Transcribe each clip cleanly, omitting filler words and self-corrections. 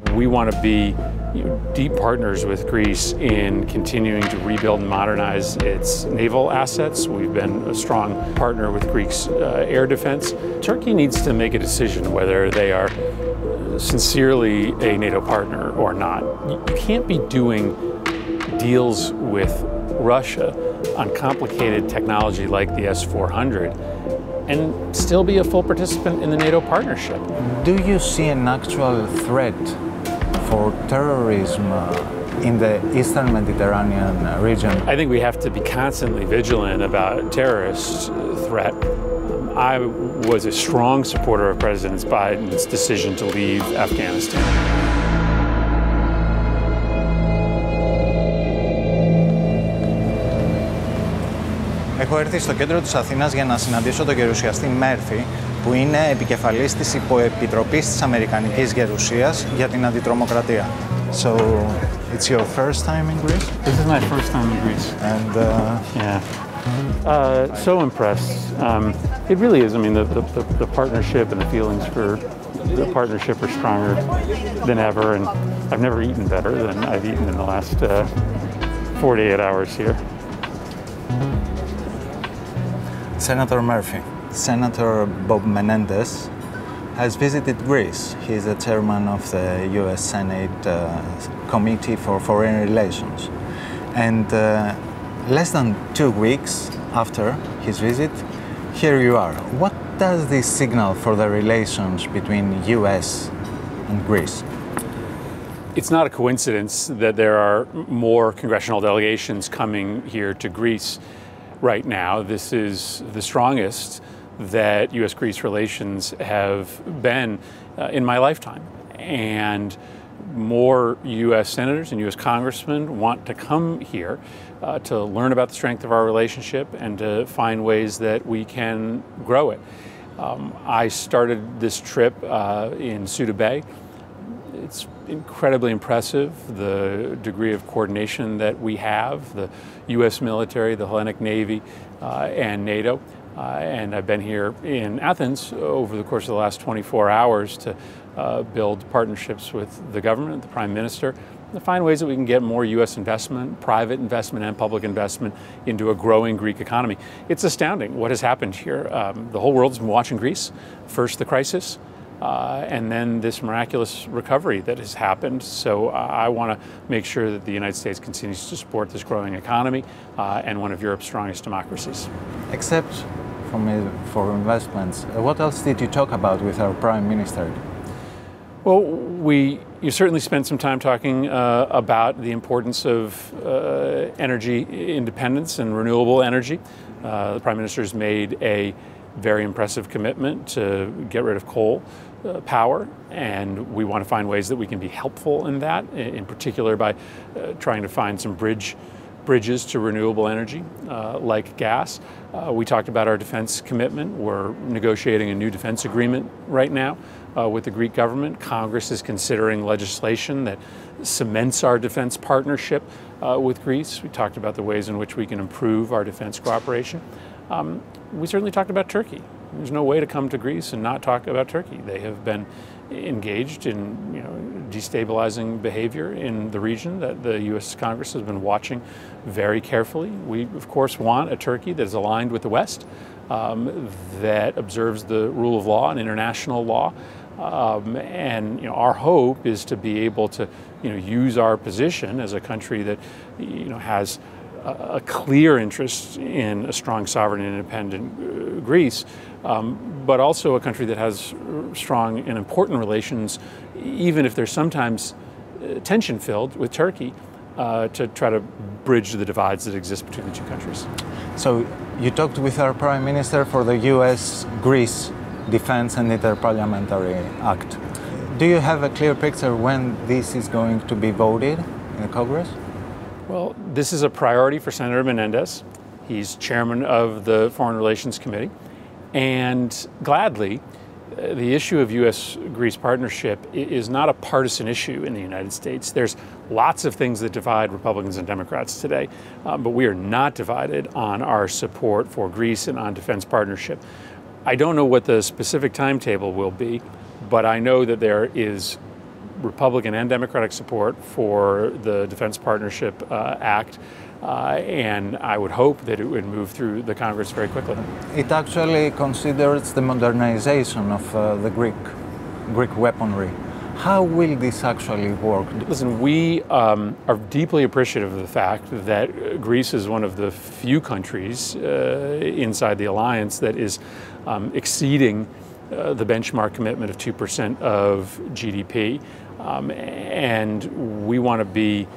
We want to be deep partners with Greece in continuing to rebuild and modernize its naval assets. We've been a strong partner with Greece's air defense. Turkey needs to make a decision whether they are sincerely a NATO partner or not. You can't be doing deals with Russia on complicated technology like the S-400 and still be a full participant in the NATO partnership. Do you see an actual threat for terrorism in the Eastern Mediterranean region? I think we have to be constantly vigilant about terrorist threat. I was a strong supporter of President Biden's decision to leave Afghanistan. Έχω έρθει στο κέντρο της Αθήνας για να συναντήσω τον Γερουσιαστή Murphy, που είναι επικεφαλής της υποεπιτροπής της Αμερικανικής Γερουσίας για την αντιτρομοκρατία. So, it's your first time in Greece? This is my first time in Greece. And so impressed. It really is. I mean, the partnership and the feelings for the partnership are stronger than ever, and I've never eaten better than I've eaten in the last 48 hours here. Senator Murphy, Senator Bob Menendez has visited Greece. He is the chairman of the US Senate Committee for Foreign Relations. And less than 2 weeks after his visit, here you are. What does this signal for the relations between US and Greece? It's not a coincidence that there are more congressional delegations coming here to Greece right now. This is the strongest that U.S.-Greece relations have been in my lifetime. And more U.S. senators and U.S. congressmen want to come here to learn about the strength of our relationship and to find ways that we can grow it. I started this trip in Suda Bay. It's incredibly impressive, the degree of coordination that we have, the U.S. military, the Hellenic Navy, and NATO. And I've been here in Athens over the course of the last 24 hours to build partnerships with the government, the Prime Minister, to find ways that we can get more U.S. investment, private investment and public investment into a growing Greek economy. It's astounding what has happened here. The whole world's been watching Greece. First the crisis, and then this miraculous recovery that has happened. So I want to make sure that the United States continues to support this growing economy and one of Europe's strongest democracies. Except for investments, what else did you talk about with our Prime Minister? Well, you certainly spent some time talking about the importance of energy independence and renewable energy. The Prime Minister has made a very impressive commitment to get rid of coal power, and we want to find ways that we can be helpful in that, in particular by trying to find some bridges to renewable energy like gas. We talked about our defense commitment. We're negotiating a new defense agreement right now with the Greek government. Congress is considering legislation that cements our defense partnership with Greece. We talked about the ways in which we can improve our defense cooperation. We certainly talked about Turkey. There's no way to come to Greece and not talk about Turkey. They have been engaged in destabilizing behavior in the region that the U.S. Congress has been watching very carefully. We, of course, want a Turkey that is aligned with the West, that observes the rule of law and international law. And our hope is to be able to use our position as a country that has a clear interest in a strong, sovereign, and independent Greece, but also a country that has strong and important relations, even if they're sometimes tension-filled with Turkey, to try to bridge the divides that exist between the two countries. So you talked with our Prime Minister for the U.S.-Greece Defense and Interparliamentary Act. Do you have a clear picture when this is going to be voted in the Congress? Well, this is a priority for Senator Menendez. He's chairman of the Foreign Relations Committee. And gladly, the issue of U.S.-Greece partnership is not a partisan issue in the United States. There's lots of things that divide Republicans and Democrats today, but we are not divided on our support for Greece and on defense partnership. I don't know what the specific timetable will be, but I know that there is Republican and Democratic support for the Defense Partnership Act, and I would hope that it would move through the Congress very quickly. It actually considers the modernization of the Greek weaponry. How will this actually work? Listen, we are deeply appreciative of the fact that Greece is one of the few countries inside the alliance that is exceeding the benchmark commitment of 2% of GDP. And we want to be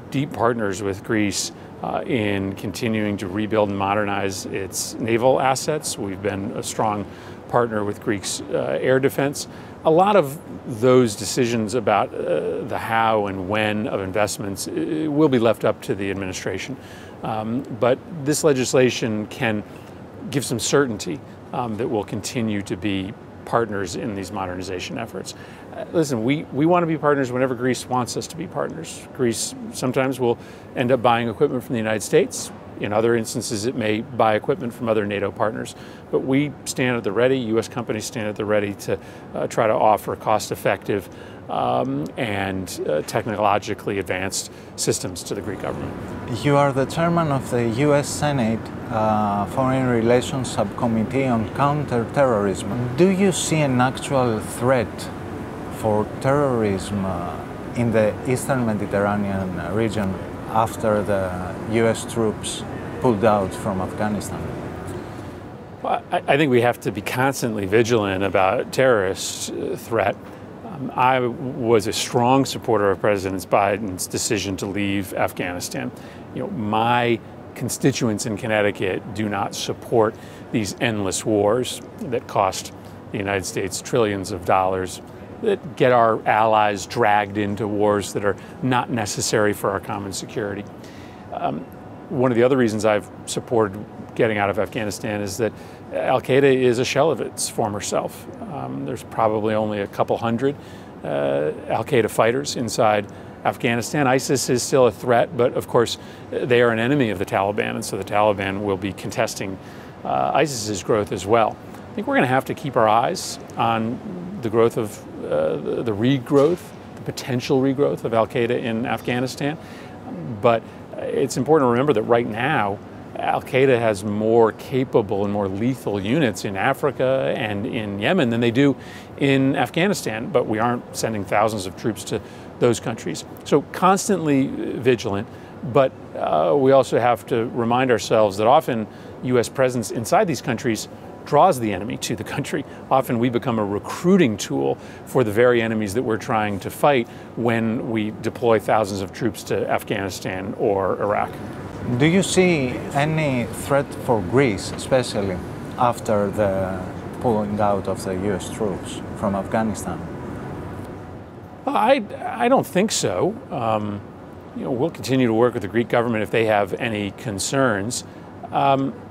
deep partners with Greece in continuing to rebuild and modernize its naval assets. We've been a strong partner with Greece's air defense. A lot of those decisions about the how and when of investments will be left up to the administration. But this legislation can give some certainty that we'll continue to be partners in these modernization efforts. Listen, we want to be partners whenever Greece wants us to be partners. Greece sometimes will end up buying equipment from the United States. In other instances, it may buy equipment from other NATO partners. But we stand at the ready, U.S. companies stand at the ready to try to offer cost-effective and technologically advanced systems to the Greek government. You are the chairman of the U.S. Senate Foreign Relations Subcommittee on Counterterrorism. Do you see an actual threat for terrorism in the Eastern Mediterranean region after the U.S. troops pulled out from Afghanistan? Well, I think we have to be constantly vigilant about terrorist threat. I was a strong supporter of President Biden's decision to leave Afghanistan. My constituents in Connecticut do not support these endless wars that cost the United States trillions of dollars, that get our allies dragged into wars that are not necessary for our common security. One of the other reasons I've supported getting out of Afghanistan is that Al-Qaeda is a shell of its former self. There's probably only a couple hundred Al-Qaeda fighters inside Afghanistan. ISIS is still a threat, but of course they are an enemy of the Taliban, and so the Taliban will be contesting ISIS's growth as well. I think we're going to have to keep our eyes on the growth of the regrowth, the potential regrowth of Al-Qaeda in Afghanistan. But it's important to remember that right now, Al-Qaeda has more capable and more lethal units in Africa and in Yemen than they do in Afghanistan, but we aren't sending thousands of troops to those countries. So constantly vigilant, but we also have to remind ourselves that often U.S. presence inside these countries draws the enemy to the country. Often we become a recruiting tool for the very enemies that we're trying to fight when we deploy thousands of troops to Afghanistan or Iraq. Do you see any threat for Greece, especially after the pulling out of the U.S. troops from Afghanistan? I don't think so. We'll continue to work with the Greek government if they have any concerns.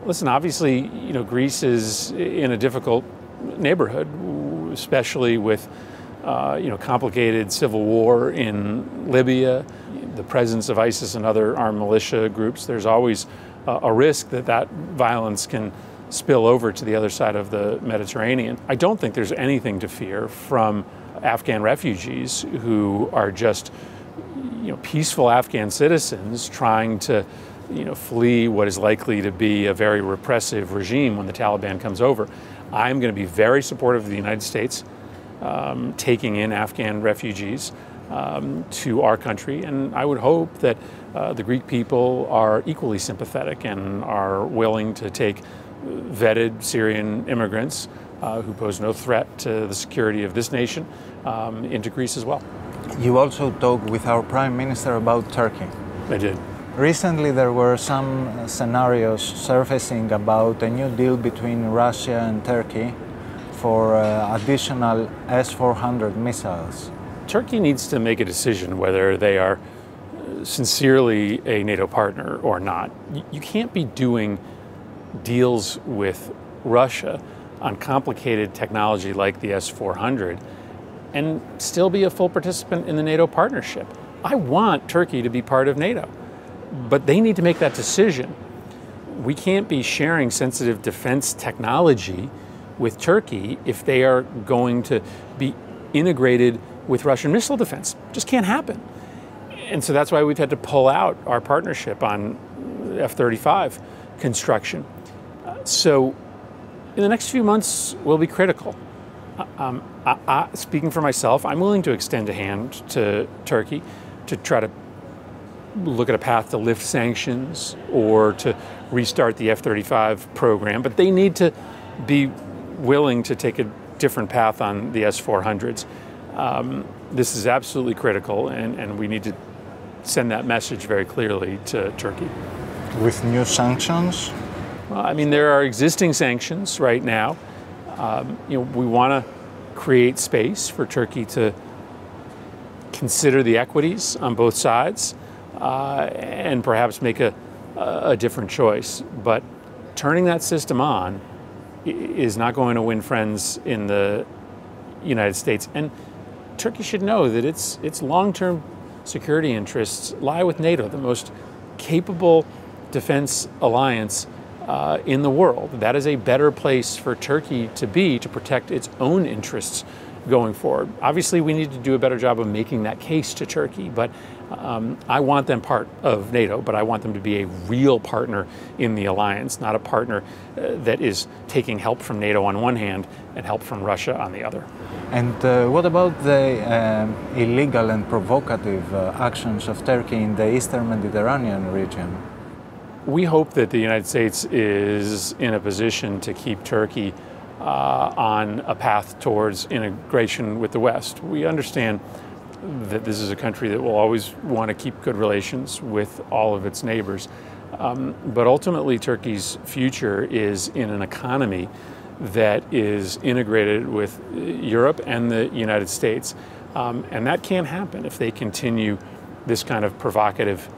Listen, obviously, Greece is in a difficult neighborhood, especially with, complicated civil war in Libya, the presence of ISIS and other armed militia groups. There's always a risk that that violence can spill over to the other side of the Mediterranean. I don't think there's anything to fear from Afghan refugees who are just, peaceful Afghan citizens trying to flee what is likely to be a very repressive regime when the Taliban comes over. I'm going to be very supportive of the United States taking in Afghan refugees to our country, and I would hope that the Greek people are equally sympathetic and are willing to take vetted Syrian immigrants who pose no threat to the security of this nation into Greece as well. You also talked with our Prime Minister about Turkey. I did. Recently there were some scenarios surfacing about a new deal between Russia and Turkey for additional S-400 missiles. Turkey needs to make a decision whether they are sincerely a NATO partner or not. You can't be doing deals with Russia on complicated technology like the S-400 and still be a full participant in the NATO partnership. I want Turkey to be part of NATO, but they need to make that decision. We can't be sharing sensitive defense technology with Turkey if they are going to be integrated with Russian missile defense. Just can't happen. And so that's why we've had to pull out our partnership on F-35 construction. So in the next few months will be critical. Speaking for myself, I'm willing to extend a hand to Turkey to try to look at a path to lift sanctions or to restart the F-35 program, but they need to be willing to take a different path on the S-400s. This is absolutely critical, and we need to send that message very clearly to Turkey. With new sanctions? Well, I mean, there are existing sanctions right now. We want to create space for Turkey to consider the equities on both sides and perhaps make a different choice. But turning that system on is not going to win friends in the United States. And Turkey should know that its long-term security interests lie with NATO, the most capable defense alliance in the world. That is a better place for Turkey to be to protect its own interests going forward. Obviously, we need to do a better job of making that case to Turkey, but I want them part of NATO, but I want them to be a real partner in the alliance, not a partner that is taking help from NATO on one hand and help from Russia on the other. And what about the illegal and provocative actions of Turkey in the Eastern Mediterranean region? We hope that the United States is in a position to keep Turkey on a path towards integration with the West. We understand that this is a country that will always want to keep good relations with all of its neighbors. But ultimately, Turkey's future is in an economy that is integrated with Europe and the United States. And that can't happen if they continue this kind of provocative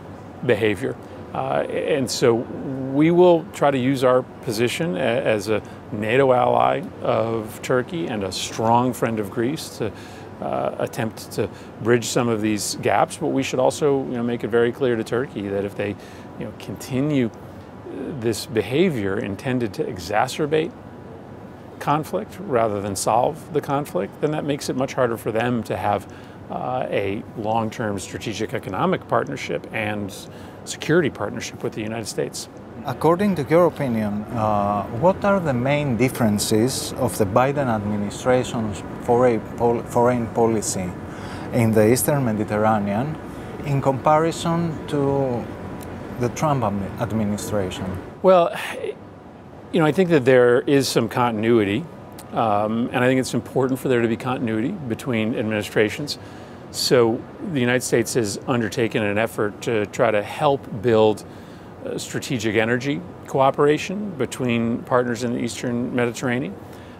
behavior. And so we will try to use our position as a NATO ally of Turkey and a strong friend of Greece to attempt to bridge some of these gaps. But we should also make it very clear to Turkey that if they continue this behavior intended to exacerbate conflict rather than solve the conflict, then that makes it much harder for them to have a long-term strategic economic partnership and security partnership with the United States. According to your opinion, what are the main differences of the Biden administration's foreign policy in the Eastern Mediterranean in comparison to the Trump administration? Well, I think that there is some continuity, and I think it's important for there to be continuity between administrations. So the United States has undertaken an effort to try to help build strategic energy cooperation between partners in the Eastern Mediterranean.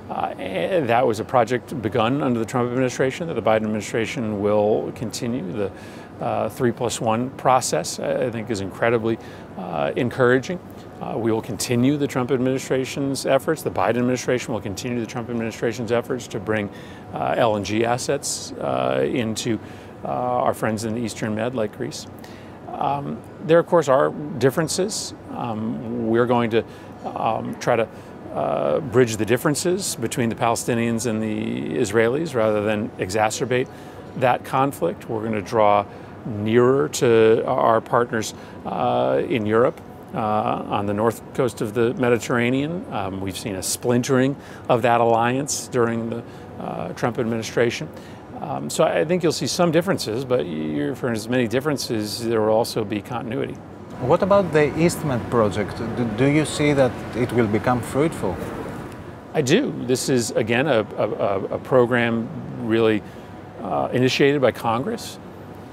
And that was a project begun under the Trump administration that the Biden administration will continue. The 3+1 process, I think, is incredibly encouraging. We will continue the Trump administration's efforts. The Biden administration will continue the Trump administration's efforts to bring LNG assets into our friends in the Eastern Med, like Greece. There, of course, are differences. We're going to try to bridge the differences between the Palestinians and the Israelis rather than exacerbate that conflict. We're going to draw nearer to our partners in Europe. On the north coast of the Mediterranean. We've seen a splintering of that alliance during the Trump administration. So I think you'll see some differences, but for as many differences, there will also be continuity. What about the EastMed project? Do you see that it will become fruitful? I do. This is, again, a program really initiated by Congress.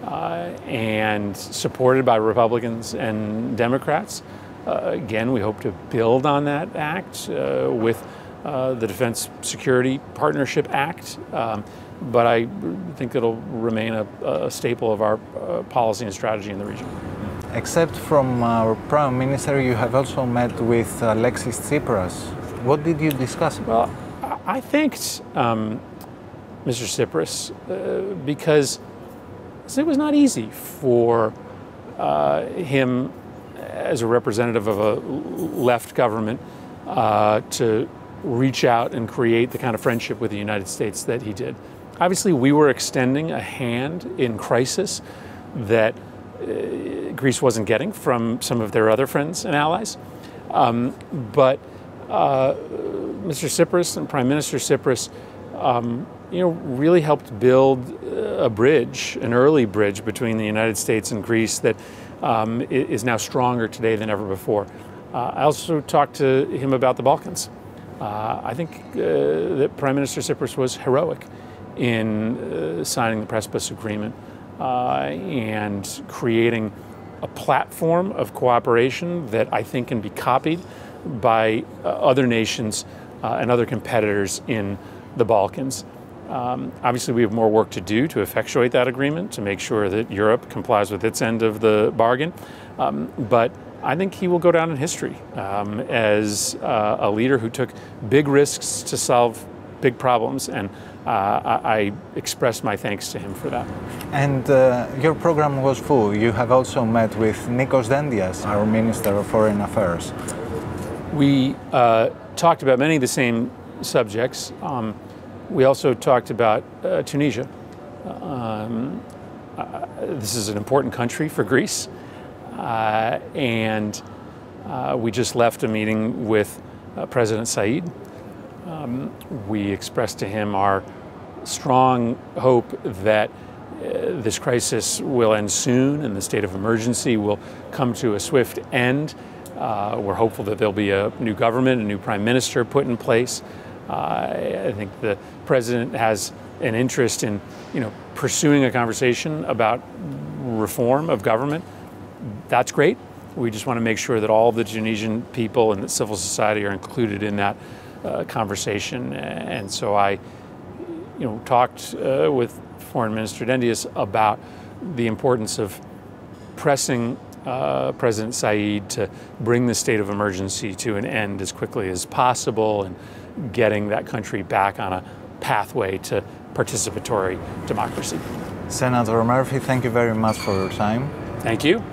And supported by Republicans and Democrats. Again, we hope to build on that act with the Defense Security Partnership Act, but I think it'll remain a staple of our policy and strategy in the region. Except from our Prime Minister, you have also met with Alexis Tsipras. What did you discuss? Well, I thanked Mr. Tsipras because it was not easy for him, as a representative of a left government, to reach out and create the kind of friendship with the United States that he did. Obviously, we were extending a hand in crisis that Greece wasn't getting from some of their other friends and allies. But Mr. Tsipras and Prime Minister Tsipras, really helped build a bridge, an early bridge between the United States and Greece that is now stronger today than ever before. I also talked to him about the Balkans. I think that Prime Minister Tsipras was heroic in signing the Precipice Agreement and creating a platform of cooperation that I think can be copied by other nations and other competitors in the Balkans. Obviously, we have more work to do to effectuate that agreement, to make sure that Europe complies with its end of the bargain. But I think he will go down in history as a leader who took big risks to solve big problems, and I express my thanks to him for that. And your program was full. You have also met with Nikos Dendias, our Minister of Foreign Affairs. We talked about many of the same subjects. We also talked about Tunisia. This is an important country for Greece, and we just left a meeting with President Said. We expressed to him our strong hope that this crisis will end soon and the state of emergency will come to a swift end. We're hopeful that there'll be a new government, a new prime minister put in place. I think the president has an interest in, pursuing a conversation about reform of government. That's great. We just want to make sure that all the Tunisian people and the civil society are included in that conversation. And so I, talked with Foreign Minister Dendias about the importance of pressing President Said to bring the state of emergency to an end as quickly as possible and getting that country back on a pathway to participatory democracy. Senator Murphy, thank you very much for your time. Thank you.